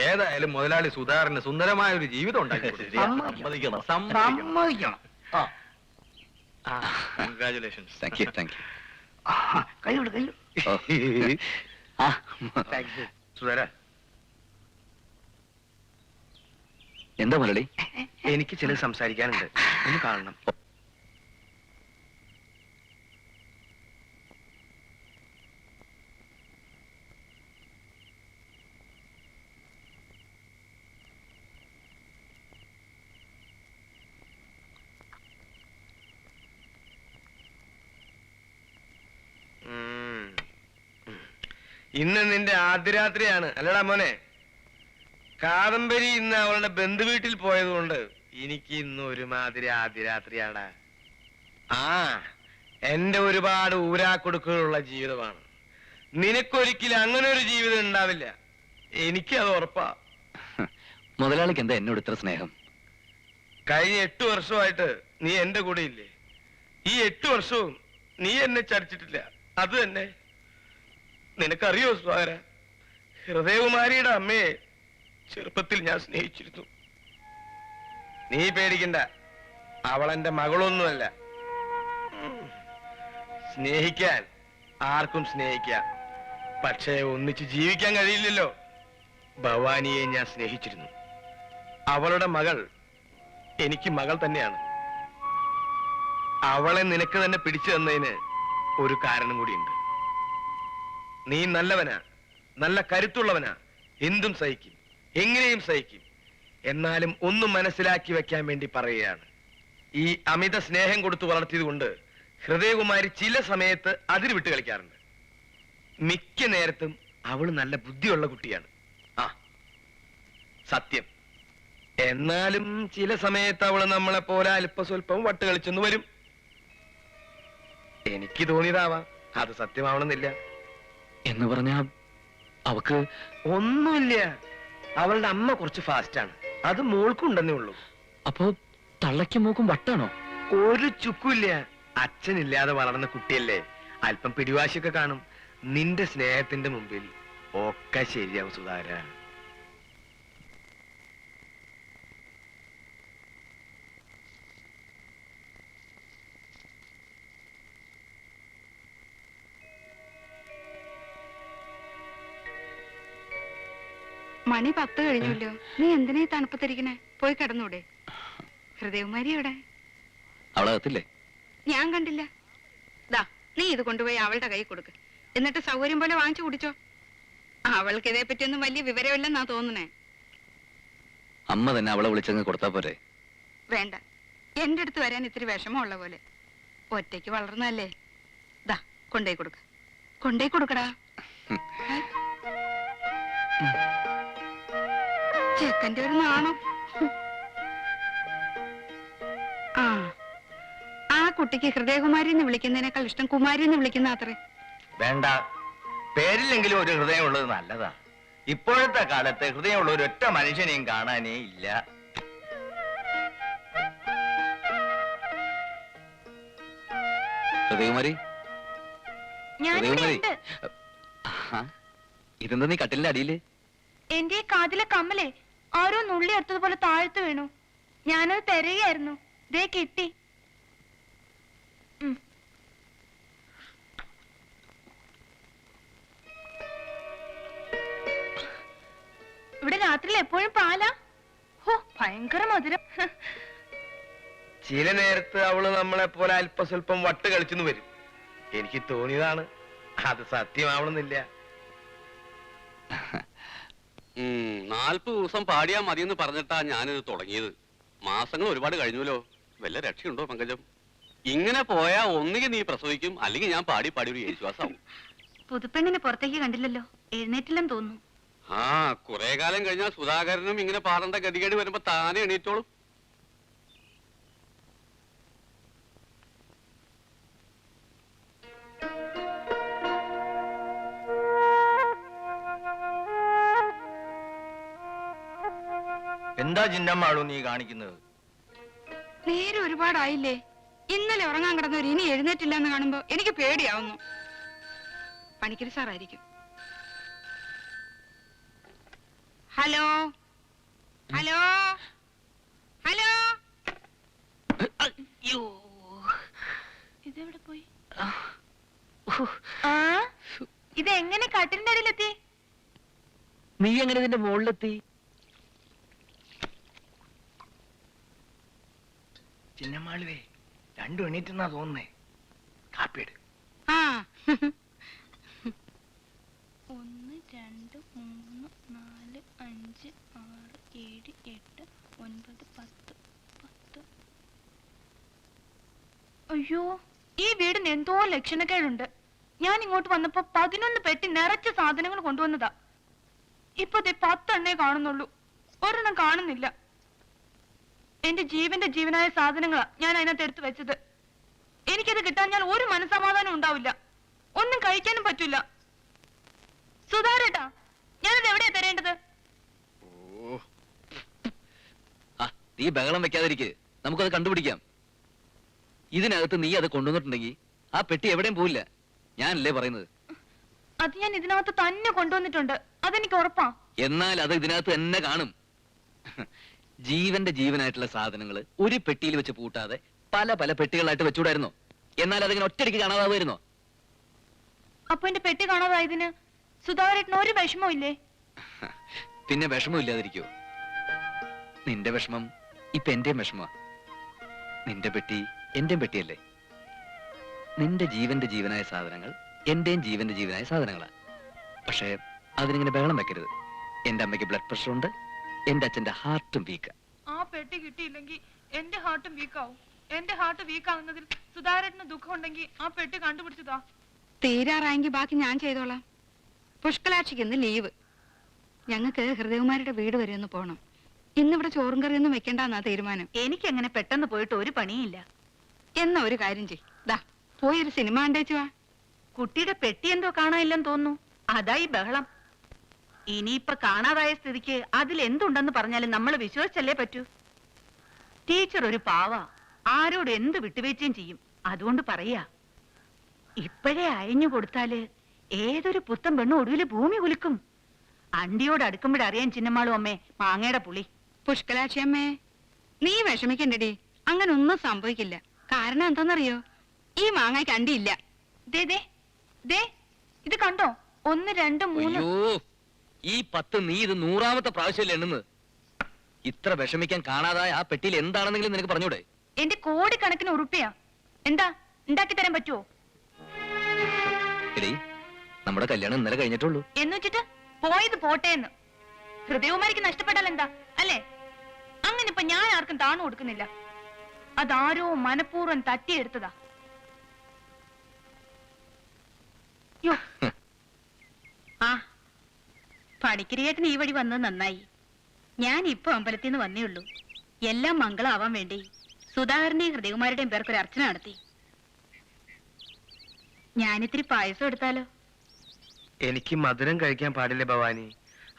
ഏതായാലും മുതലാളി സുധാകരന് സുന്ദരമായ ഒരു ജീവിതം ഉണ്ടാക്കി സമ്മതിക്കണം. കൺഗ്രാചുലേഷൻസ്. സുധാര, എന്താ മുരളി? എനിക്ക് ചിലത് സംസാരിക്കാനുണ്ട്, ഒന്ന് കാണണം. ഇന്ന് നിന്റെ ആദ്യരാത്രിയാണ് അല്ലടാ മോനെ. കാദംബരി ഇന്ന് അവളുടെ ബന്ധുവീട്ടിൽ പോയതുകൊണ്ട് എനിക്ക് ഇന്ന് ഒരുമാതിരി ആദ്യരാത്രിയാടാ. എന്റെ ഒരുപാട് ഊരാക്കൊടുക്കുകളുള്ള ജീവിതമാണ്. നിനക്കൊരിക്കലും അങ്ങനെ ഒരു ജീവിതം ഉണ്ടാവില്ല, എനിക്കത് ഉറപ്പാ. മുതലാളിക്ക് എന്താ എന്നോട് ഇത്ര സ്നേഹം? കഴിഞ്ഞ 8 വർഷമായിട്ട് നീ എന്റെ കൂടെ ഇല്ലേ? ഈ 8 വർഷവും നീ എന്നെ ചടിച്ചിട്ടില്ല. അത് തന്നെ. നിനക്കറിയോ സുധാകര, ഹൃദയകുമാരിയുടെ അമ്മയെ ചെറുപ്പത്തിൽ ഞാൻ സ്നേഹിച്ചിരുന്നു. നീ പേടിക്കണ്ട, അവളെന്റെ മകളൊന്നുമല്ല. സ്നേഹിക്കാൻ ആർക്കും സ്നേഹിക്കാം, പക്ഷേ ഒന്നിച്ച് ജീവിക്കാൻ കഴിയില്ലല്ലോ. ഭവാനിയെ ഞാൻ സ്നേഹിച്ചിരുന്നു. അവളുടെ മകൾ എനിക്ക് മകൾ തന്നെയാണ്. അവളെ നിനക്ക് തന്നെ പിടിച്ചു തന്നതിന് ഒരു കാരണം കൂടിയുണ്ട്. നീ നല്ലവനാ, നല്ല കരുത്തുള്ളവനാ, എന്തും സഹിക്കും, എങ്ങനെയും സഹിക്കും. എന്നാലും ഒന്നും മനസ്സിലാക്കി വെക്കാൻ വേണ്ടി പറയുകയാണ്. ഈ അമിത സ്നേഹം കൊടുത്തു വളർത്തിയത് കൊണ്ട് ഹൃദയകുമാരി ചില സമയത്ത് അതിര് വിട്ട് കളിക്കാറുണ്ട്. മിക്ക നേരത്തും അവള് നല്ല ബുദ്ധിയുള്ള കുട്ടിയാണ്, സത്യം. എന്നാലും ചില സമയത്ത് അവള് നമ്മളെ പോലെ അല്പസ്വല്പം വട്ട് കളിച്ചെന്ന് വരും. എനിക്ക് തോന്നിയതാവാം, അത് സത്യമാവണമെന്നില്ല. എന്ന് പറഞ്ഞാ അവക്ക് ഒന്നുമില്ല. അവളുടെ അമ്മ കുറച്ച് ഫാസ്റ്റാണ്, അത് മോൾക്കുണ്ടെന്നേ ഉള്ളൂ. അപ്പോ തള്ളയ്ക്കും മൂക്കും വട്ടാണോ? ഒരു ചുക്കുമില്ല. അച്ഛനില്ലാതെ വളർന്ന കുട്ടിയല്ലേ, അല്പം പിടിവാശിയൊക്കെ കാണും. നിന്റെ സ്നേഹത്തിന്റെ മുമ്പിൽ ഒക്കെ ശരിയാവും സുധാര. മണി 10 കഴിഞ്ഞല്ലോ. നീ എന്തിനാ ഈ തണുപ്പത്തിരിക്കണേ? പോയി കിടന്നൂടെ? ഹൃദയകുമാരി എവിടെ? അവളകത്തില്ലേ? ഞാൻ കണ്ടില്ല. ദാ, നീ ഇത് കൊണ്ടുപോയി അവളുടെ കൈ കൊടുക്ക്. എന്നിട്ട് സൗകര്യം പോലെ വാങ്ങിച്ചു കുടിച്ചോ. അവൾക്ക് ഇതേ പറ്റിയൊന്നും വലിയ വിവരമില്ലെന്നാ തോന്നണേ. അമ്മ തന്നെ അവളെ വിളിച്ചങ്ങ് കൊടുത്താ പോരെ? വേണ്ട, എന്റെ അടുത്ത് വരാൻ ഇത്തിരി വിഷമമുള്ള പോലെ. ഒറ്റയ്ക്ക് വളർന്നല്ലേ. ദാ, കൊണ്ടേ കൊടുക്ക. കൊണ്ടേ കൊടുക്കടാ. ചെക്കന്റെ ഒരു നാണം. ആ കുട്ടിക്ക് ഹൃദയകുമാരി എന്ന് വിളിക്കുന്നതിനേക്കാൾ ഇഷ്ടം കുമാരി എന്ന് വിളിക്കുന്ന അത്രേ. വേണ്ട, പേരില്ലെങ്കിലും ഒരു ഹൃദയമുള്ളത് നല്ലതാ. ഇപ്പോഴത്തെ കാലത്ത് ഹൃദയമുള്ള ഒരു ഒറ്റ മനുഷ്യനെയും കാണാനേ ഇല്ല. ഹൃദയകുമാരി, ഇതെന്താ നീ കട്ടിലിന്റെ അടിയില്? എന്റെ കാതിലെ കമ്മലേ ആരോ നുള്ളി എടുത്തതുപോലെ താഴ്ത്തു വീണു. ഞാനത് തിരയായിരുന്നു, ദേ കിട്ടി. ഇവിടെ രാത്രിയിൽ എപ്പോഴും പാലാ? ഹോ, ഭയങ്കര മധുരം. ചില നേരത്ത് അവള് നമ്മളെ പോലെ അല്പസ്വല്പം വട്ട് കളിച്ചെന്ന് വരും. എനിക്ക് തോന്നിയതാണ്, അത് സത്യമാവണമെന്നില്ല. 40 ദിവസം പാടിയാ മതിയെന്ന് പറഞ്ഞിട്ടാ ഞാനിത് തുടങ്ങിയത്. മാസങ്ങൾ ഒരുപാട് കഴിഞ്ഞല്ലോ. വല്ല രക്ഷയുണ്ടോ പങ്കജം? ഇങ്ങനെ പോയാ ഒന്നുകിൽ നീ പ്രസവിക്കും, അല്ലെങ്കിൽ ഞാൻ പാടി പാടി ഒരു യേശുവാസാവും. പുതുപ്പെണ്ണിനെ പുറത്തേക്ക് കണ്ടില്ലല്ലോ, എഴുന്നേറ്റില്ലെന്ന് തോന്നുന്നു. കുറെ കാലം കഴിഞ്ഞാൽ സുധാകരനും ഇങ്ങനെ പാടേണ്ട ഗതികേട് വരുമ്പോ താനെ എണീറ്റോളും. എന്താ ചിന്നമ്മാളൂ നീ കാണിക്കുന്നത്? നേരെ ഒരുപാടായില്ലേ. ഇന്നലെ ഉറങ്ങാൻ കിടന്നവർ ഇനി എഴുന്നേറ്റില്ല എന്ന് കാണുമ്പോ എനിക്ക് പേടിയാവുന്നു. പണിക്കരി സാറായിരിക്കും. Hello hello hello. ഇതെവിടെ പോയി? ആ ഇതെങ്ങനെ കട്ടിലിന്റെ അടിയിലെത്തി? നീ എങ്ങനെ ഇതിന്റെ മുകളിലെത്തി? ചിന്നമാളുവേ, രണ്ടും എണീറ്റെന്നാ തോന്നുന്നേ. കാപ്പിയെട്. ആ 1 2 3 4 5 6 7 8 9 10 10. അയ്യോ, ഈ വീടിന് എന്തോ ലക്ഷണക്കേടുണ്ട്. ഞാൻ ഇങ്ങോട്ട് വന്നപ്പോ 11 പെട്ടി നിറച്ച സാധനങ്ങൾ കൊണ്ടുവന്നതാ. ഇപ്പൊ 10 എണ്ണേ കാണുന്നുള്ളൂ, ഒരെണ്ണം കാണുന്നില്ല. എന്റെ ജീവന്റെ ജീവനായ സാധനങ്ങളാ ഞാൻ അതിനകത്ത് എടുത്തു വെച്ചത്. എനിക്കത് കിട്ടാൻ ഞാൻ ഒരു മനസമാധാനം ഉണ്ടാവില്ല, ഒന്നും കഴിക്കാനും പറ്റൂല. സുധാരേട്ടാ, ഞാനത് എവിടെയാ തരേണ്ടത്? നീ ബഹളം വെക്കാതിരിക്കെ, നമുക്കത് കണ്ടുപിടിക്കാം. ഇതിനകത്ത് നീ അത് കൊണ്ടുവന്നിട്ടുണ്ടെങ്കിൽ ആ പെട്ടി എവിടെയും പോവില്ല. ഞാനല്ലേ പറയുന്നത്. അത് ഞാൻ ഇതിനകത്ത് തന്നെ കൊണ്ടുവന്നിട്ടുണ്ട്, അതെനിക്ക് ഉറപ്പാ. എന്നാൽ അത് ഇതിനകത്ത് തന്നെ കാണും. ജീവന്റെ ജീവനായിട്ടുള്ള സാധനങ്ങൾ ഒരു പെട്ടിയിൽ വെച്ച് പൂട്ടാതെ പല പല പെട്ടികളായിട്ട് വെച്ചുകൂടായിരുന്നോ? എന്നാൽ അതിങ്ങനെ ഒറ്റയ്ക്ക് കാണാതാവുമായിരുന്നോ? അപ്പൊ എന്റെ പെട്ടി കാണാതായതിന് സുധാകരേട്ടന് ഒരു വിഷമവും ഇല്ലേ? പിന്നെ വിഷമമില്ലാതിരിക്കോ? നിന്റെ വിഷമം ഇപ്പൊ എന്റെയും വിഷമമാ. നിന്റെ പെട്ടി എന്റെയും പെട്ടിയല്ലേ? നിന്റെ ജീവന്റെ ജീവനായ സാധനങ്ങൾ എന്റെയും ജീവന്റെ ജീവനായ സാധനങ്ങളാ. പക്ഷേ അതിനിങ്ങനെ ബഹളം വെക്കരുത്. എന്റെ അമ്മയ്ക്ക് ബ്ലഡ് പ്രഷർ ഉണ്ട്, എന്റെ അച്ഛന്റെ ഹാർട്ടും വീക്കാ. ആ പെട്ടി കിട്ടിയില്ലെങ്കിൽ എന്റെ ഹാർട്ടും വീക്കാവും. എന്റെ ഹാർട്ട് വീക്കാവുന്നതിൽ സുധാകരേട്ടന് ദുഃഖം ഉണ്ടെങ്കിൽ ആ പെട്ടി കണ്ടുപിടിച്ചതാ. തീരാറായെങ്കിൽ ബാക്കി ഞാൻ ചെയ്തോളാം. പുഷ്കലാക്ഷിക്ക് ഇന്ന് ലീവ്. ഞങ്ങൾക്ക് ഹൃദയകുമാരുടെ വീട് വരെ ഒന്ന് പോണം. ഇന്നിവിടെ ചോറും കറിയൊന്നും വെക്കണ്ടെന്നാ തീരുമാനം. എനിക്ക് അങ്ങനെ പെട്ടെന്ന് പോയിട്ട് ഒരു പണിയില്ല. എന്നാ ഒരു കാര്യം ചെയ്, ദാ പോയി ഒരു സിനിമ കണ്ടേച്ചു വാ. കുട്ടിയുടെ പെട്ടി എന്തോ കാണാനില്ലെന്ന് തോന്നുന്നു, അതായി ബഹളം. ഇനിയിപ്പൊ കാണാതായ സ്ഥിതിക്ക് അതിൽ എന്തുണ്ടെന്ന് പറഞ്ഞാലും നമ്മൾ വിശ്വസിച്ചല്ലേ പറ്റൂ. ടീച്ചർ ഒരു പാവ, ആരോട് എന്ത് വിട്ടുവീഴ്ചയും ചെയ്യും. അതുകൊണ്ട് പറയാ, ഇപ്പോഴേ അയഞ്ഞു കൊടുത്താല് ഏതൊരു പുത്തൻ പെണ്ണും ഒടുവില് ഭൂമി കുലുക്കും. അണ്ടിയോട് അടുക്കുമ്പോഴറിയാൻ ചിന്നമാളും അമ്മേ മാങ്ങയുടെ പുളി. പുഷ്കലാക്ഷി അമ്മേ, നീ വിഷമിക്കണ്ടടി, അങ്ങനെ ഒന്നും സംഭവിക്കില്ല. കാരണം എന്താണെന്നറിയോ? ഈ മാങ്ങയ്ക്ക് അണ്ടിയില്ല. ദേ ദേ ദേ, ഇത് കണ്ടോ? 1 2 3. അയ്യോ, ഈ 10 നീ ഇത് 100ാമത്തെ പ്രാവശ്യമല്ലേ എണ്ണുന്നത്. ഇത്ര വിഷമിക്കാൻ കാണാതായ ആ പെട്ടിയിൽ എന്താണെന്നെങ്കിലും നിനക്ക് പറഞ്ഞൂടെ? എന്റെ കോടിക്കണക്കിന് ഉറുപ്പിയാ. എന്താ ഉണ്ടാക്കി തരാൻ പറ്റുമോ? എടീ, നമ്മുടെ കല്യാണം ഇന്നലെ കഴിഞ്ഞിട്ടുള്ളൂ. എന്ന് വെച്ചിട്ട് പോയത് പോട്ടേന്ന്. ഹൃദയകുമാരിക്ക് നഷ്ടപ്പെട്ടാൽ എന്താ അല്ലേ? അങ്ങനെ ഇപ്പൊ ഞാൻ ആർക്കും താണു കൊടുക്കുന്നില്ല. അതാരോ മനഃപൂർവ്വം തട്ടിയെടുത്തതാ. യ്യോ, ആ പണിക്കരിയേട്ടന് ഈ വഴി വന്നത് നന്നായി. ഞാൻ ഇപ്പൊ അമ്പലത്തിൽ നിന്ന് വന്നേ ഉള്ളൂ. എല്ലാം മംഗളാവാൻ വേണ്ടി സുധാകരന്റെയും ഹൃദയകുമാരുടെയും പേർക്കൊരു അർച്ചന നടത്തി. ഞാനിത്തിരി പായസം എടുത്താലോ? എനിക്ക് മധുരം കഴിക്കാൻ പാടില്ല ഭവാനി.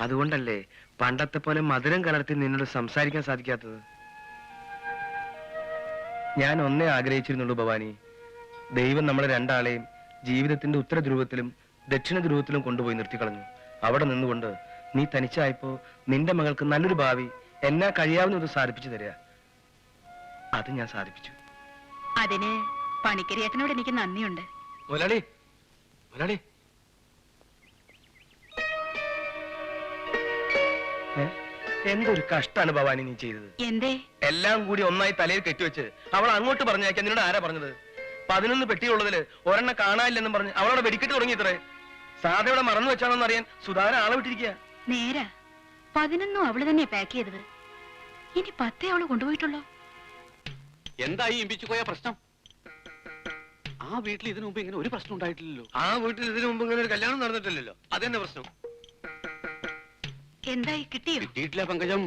അതുകൊണ്ടല്ലേ പണ്ടത്തെ പോലെ മധുരം കലർത്തി നിന്നോട് സംസാരിക്കാൻ സാധിക്കാത്തത്. ഞാൻ ഒന്നേ ആഗ്രഹിച്ചിരുന്നുള്ളൂ ഭവാനി. ദൈവം നമ്മളെ രണ്ടാളെയും ജീവിതത്തിന്റെ ഉത്തര ധ്രുവത്തിലും ദക്ഷിണ ധ്രുവത്തിലും കൊണ്ടുപോയി നിർത്തിക്കളഞ്ഞു. അവിടെ നിന്നുകൊണ്ട് നീ തനിച്ചായപ്പോ നിന്റെ മകൾക്ക് നല്ലൊരു ഭാവി എന്നാ കഴിയാവുന്നത് സാധിപ്പിച്ചു തരിക. അത് ഞാൻ സാധിപ്പിച്ചു. അതിന് പണിക്കരിയേട്ടനോട് എനിക്ക് നന്ദിയുണ്ട്. മുതലാളി, മുതലാളി, എന്തൊരു കഷ്ടാണ് ഭവാനി നീ ചെയ്തത്. എന്തേ? എല്ലാം കൂടി ഒന്നായി തലയിൽ കെട്ടിവെച്ച് അവൾ അങ്ങോട്ട് പറഞ്ഞയക്കാൻ നിന്നോട് ആരാ പറഞ്ഞത്? 11 പെട്ടിയുള്ളതില് ഒരെണ്ണം കാണാനില്ലെന്നും പറഞ്ഞ് അവളവിടെ വെടിക്കെട്ട് തുടങ്ങിയത്രേ. സാധയുടെ മറന്നു വെച്ചാണോന്ന് അറിയാൻ സുധാകരൻ ആളെ വിട്ടിരിക്കുക. നേരാ, 11 അവള് തന്നെ പാക്ക് ചെയ്തത്. ഇനി 10 അവള് കൊണ്ടുപോയിട്ടുള്ളോ? എന്തായി ഇമ്പിച്ചു പോയ പ്രശ്നം? ആ വീട്ടിൽ ഇതിനു മുമ്പ് ഇങ്ങനെ ഒരു പ്രശ്നം ഉണ്ടായിട്ടില്ലല്ലോ. ആ വീട്ടിൽ ഇതിനു മുമ്പ് ഇങ്ങനെ ഒരു കല്യാണം നടന്നിട്ടില്ലല്ലോ. അതെന്നെ പ്രശ്നം. എന്തായി, കിട്ടിയോ? കിട്ടിയിട്ടില്ല പങ്കജം.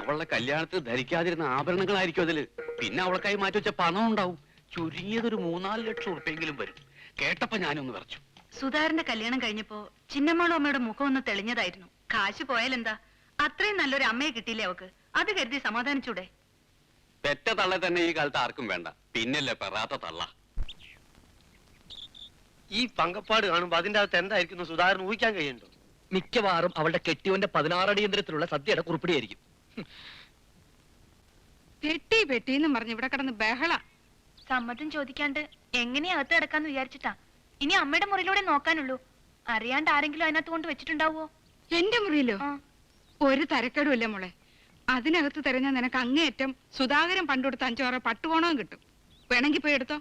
അവളുടെ കല്യാണത്തിന് ധരിക്കാതിരുന്ന ആഭരണങ്ങളായിരിക്കും അതില്. പിന്നെ അവൾക്കായി മാറ്റി വെച്ച പണം ഉണ്ടാവും. ചുരുങ്ങിയതൊരു 3-4 ലക്ഷം ഉറുപ്പെങ്കിലും വരും. കേട്ടപ്പോ ഞാനൊന്ന് വിറച്ചു. സുധാകരന്റെ കല്യാണം കഴിഞ്ഞപ്പോ ചിന്നമ്മാളും അമ്മയുടെ മുഖം ഒന്ന് തെളിഞ്ഞതായിരുന്നു. കാശ് പോയാലെന്താ, അത്രയും നല്ലൊരു അമ്മയെ കിട്ടിയില്ലേ അവക്ക്. അത് കരുതി സമാധാനിച്ചൂടെ? പെറ്റ തള്ള തന്നെ ഈ കാലത്ത് ആർക്കും വേണ്ട, പിന്നല്ലേ പെറാത്ത തള്ള. ഈ പങ്കപ്പാട് കാണുമ്പോ അതിന്റെ അകത്ത് എന്തായിരിക്കുന്നു സുധാകരൻ ഊഹിക്കാൻ കഴിയുന്നുണ്ടോ? മിക്കവാറും അവളുടെ കെട്ടിയോന്റെ 16 അടിയന്തരത്തിലുള്ള സദ്യയുടെ കുറിപ്പിടിയായിരിക്കും. പെട്ടി പെട്ടിന്നും പറഞ്ഞ് ഇവിടെ കിടന്ന് ബഹള. സമ്മതം ചോദിക്കാണ്ട് എങ്ങനെയാ അകത്ത് കിടക്കാന്ന് വിചാരിച്ചിട്ടാ. ഇനി അമ്മയുടെ മുറിയിലൂടെ നോക്കാനുള്ളൂ. അറിയാണ്ട് ആരെങ്കിലും അതിനകത്ത് കൊണ്ട് വെച്ചിട്ടുണ്ടാവോ? എന്റെ മുറിയിലോ? ആ. ഒരു തരക്കേടുമില്ല മോളെ. അതിനകത്ത് തിരഞ്ഞ നിനക്ക് അങ്ങേയറ്റം സുധാകരൻ പണ്ടുകൊടുത്ത 5 പട്ടുകോണവും കിട്ടും. വേണമെങ്കിൽ പോയി എടുത്തോ.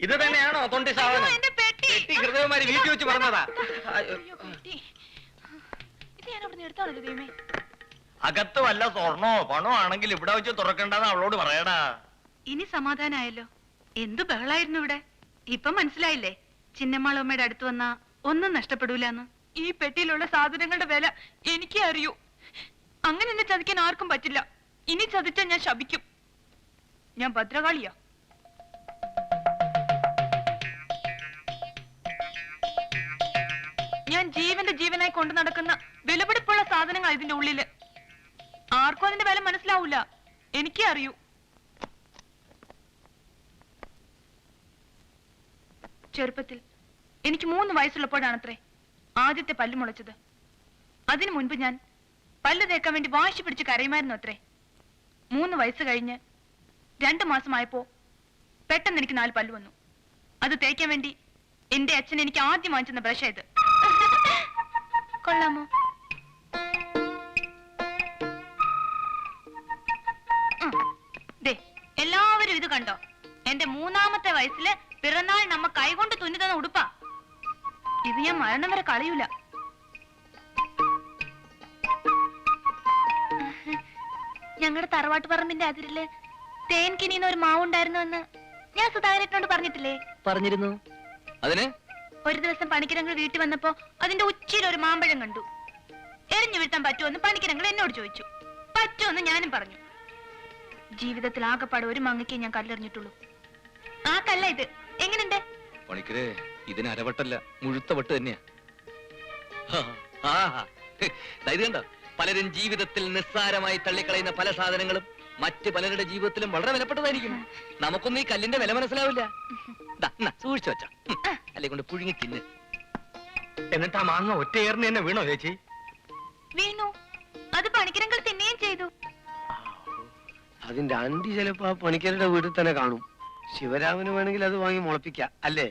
ഇത് തന്നെയാണോ തൊണ്ടി അയ്യോ, സാധനം? എന്റെ പെട്ടി. പെട്ടി ഹൃദയമാരി വീട്ടിൽ വെച്ച് പറഞ്ഞതാ. അയ്യോ, പെട്ടി. ഇത് ഞാൻ അവിടെ എടുത്താണല്ലോ ദൈവമേ. അകത്ത് വല്ല സ്വർണോ പണോ ആണെങ്കിൽ ഇവിടെ വെച്ച് തുറക്കണ്ടെന്ന് അവളോട് പറയടാ. ഇനി സമാധാനായല്ലോ. എന്തു ബഹളായിരുന്നു ഇവിടെ. ഇപ്പൊ മനസ്സിലായില്ലേ ചിന്നമ്മാളമ്മയുടെ അടുത്ത് വന്നാ ഒന്നും നഷ്ടപ്പെടൂലെന്ന്. ഈ പെട്ടിയിലുള്ള സാധനങ്ങളുടെ വില എനിക്കേ അറിയൂ. അങ്ങനെ എന്നെ ചതിക്കാൻ ആർക്കും പറ്റില്ല. ഇനി ചതിച്ചാൽ ഞാൻ ശപിക്കും. ഞാൻ ഭദ്രകാളിയാ. ഞാൻ ജീവന്റെ ജീവനായി കൊണ്ടു നടക്കുന്ന വിലപിടിപ്പുള്ള സാധനങ്ങൾ ഇതിന്റെ ഉള്ളില്. ആർക്കും അതിന്റെ വില മനസ്സിലാവൂല. എനിക്കേ അറിയൂ. ചെറുപ്പത്തിൽ എനിക്ക് 3 വയസ്സുള്ളപ്പോഴാണത്രേ ആദ്യത്തെ പല്ല് മുളച്ചത്. അതിനു മുൻപ് ഞാൻ പല്ല് തേക്കാൻ വേണ്ടി വാശി പിടിച്ച് കരയുമായിരുന്നു അത്രേ. 3 വയസ്സ് കഴിഞ്ഞ് 2 മാസമായപ്പോ പെട്ടെന്ന് എനിക്ക് 4 പല്ല് വന്നു. അത് തേക്കാൻ വേണ്ടി എന്റെ അച്ഛൻ എനിക്ക് ആദ്യം വാങ്ങിച്ചെന്ന ബ്രഷ് ഇത്. കൊള്ളാമോ? ദേ, എല്ലാവരും ഇത് കണ്ടോ? എന്റെ 3ാമത്തെ വയസ്സില് പിറന്നാൾ നമ്മ കൈകൊണ്ട് തുന്നി തന്ന ഉടുപ്പാ. ഇത് ഞാൻ മരണം വരെ കളയൂല. ഞങ്ങളുടെ തറവാട്ട് പറമ്പിന്റെ അതിരില് തേൻ കിനിയുന്ന ഒരു മാവുണ്ടായിരുന്നു എന്ന് ഞാൻ സുധാകരനോട് പറഞ്ഞിട്ടില്ലേ? പറഞ്ഞിരുന്നു. അതിന് ഒരു ദിവസം പണിക്കരങ്ങൾ വീട്ടിൽ വന്നപ്പോ അതിന്റെ ഉച്ചിയിൽ ഒരു മാമ്പഴം കണ്ടു. എറിഞ്ഞു വീഴ്ത്താൻ പറ്റുമെന്ന് പണിക്കരങ്ങൾ എന്നോട് ചോദിച്ചു. പറ്റുമെന്ന് ഞാനും പറഞ്ഞു. ജീവിതത്തിൽ ആകെപ്പാടെ ഒരു മങ്ങയ്ക്കേ ഞാൻ കല്ലെറിഞ്ഞിട്ടുള്ളൂ. ആ കല്ല ഇത്. എങ്ങനെയുണ്ട്? പണിക്കരെ ഇതിന് അരവട്ടല്ല, മുഴുത്ത വട്ട് തന്നെയാ. ഇത് കണ്ടോ, പലരും ജീവിതത്തിൽ നിസ്സാരമായി തള്ളിക്കളയുന്ന പല സാധനങ്ങളും മറ്റ് പലരുടെ ജീവിതത്തിലും വളരെ വിലപ്പെട്ടതായിരിക്കും. നമുക്കൊന്നും ഈ കല്ലിന്റെ വില മനസ്സിലാവില്ല. സൂക്ഷിച്ചു വെച്ച അല്ലെ കൊണ്ട് പുഴുങ്ങി തിന്ന്. എന്നിട്ട് ആ മാങ്ങ ഒറ്റയേറിന് തന്നെ വീണോ ചേച്ചി? വീണു. അത് പണിക്കരങ്ങൾ തിന്നുകയും ചെയ്തു. അതിന്റെ അണ്ടി ചിലപ്പോ ആ പണിക്കരുടെ വീട്ടിൽ തന്നെ കാണും. ശിവരാമന് വേണമെങ്കിൽ അത് വാങ്ങി മുളപ്പിക്കാം അല്ലേ?